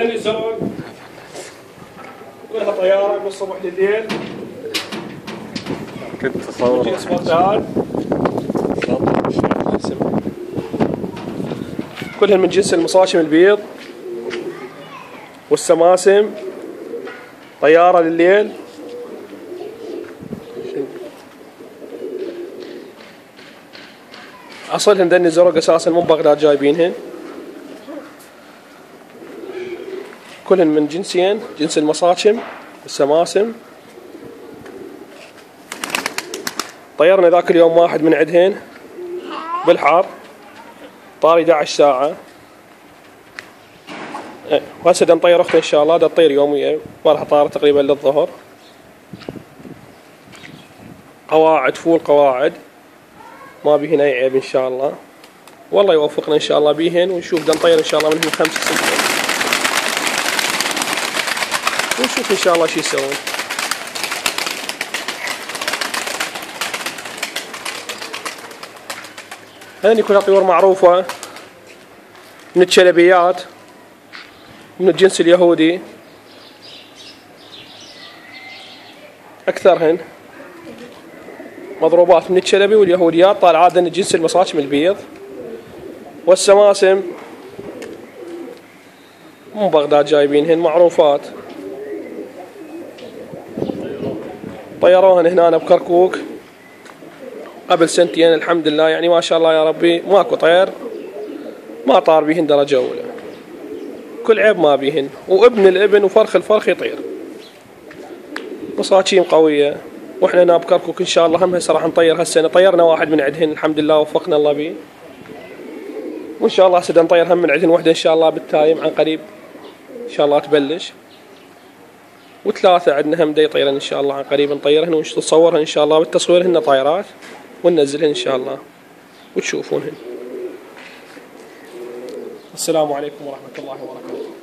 هذني الزرق كلها طياره من الصبح لليل. كنت تصور جنس بردان كلهن من جنس المصاشم البيض والسماسم. طياره لليل. اصلهن ذني الزرق اساسا مو ببغداد جايبينهن. كلهن من جنسين، جنس المصاشم والسماسم. طيرنا ذاك اليوم واحد من عندهن بالحار طار 11 ساعة. وهسه دا نطير اخته ان شاء الله، دا تطير يومية، ما راح طارت تقريبا للظهر. قواعد فول قواعد، ما بيهن اي عيب ان شاء الله. والله يوفقنا ان شاء الله بيهن، ونشوف دا نطير ان شاء الله منهم 5 6 ونشوف ان شاء الله شو يسوون. هذني كلها طيور معروفة من الشلبيات من الجنس اليهودي أكثرهن مضروبات من الشلبي واليهوديات طالعات من جنس المصاشم البيض. والسماسم مو بغداد جايبينهن، معروفات. طيروهن هنا بكركوك قبل سنتين الحمد لله، يعني ما شاء الله يا ربي ماكو طير ما طار بيهن درجة أولى، كل عيب ما بيهن، وابن الابن وفرخ الفرخ يطير. مصاچيم قوية. واحنا هنا بكركوك ان شاء الله هم هسه راح نطير هالسنة. طيرنا واحد من عندهن الحمد لله وفقنا الله بيه، وان شاء الله هسه نطير هم من عندهن وحدة ان شاء الله بالتايم عن قريب ان شاء الله تبلش. وثلاثة عندنا هم دا يطيرن ان شاء الله عن قريب نطيرهن ونصورهن ان شاء الله بالتصوير هن طايرات وننزلهن ان شاء الله وتشوفونهن. السلام عليكم ورحمة الله وبركاته.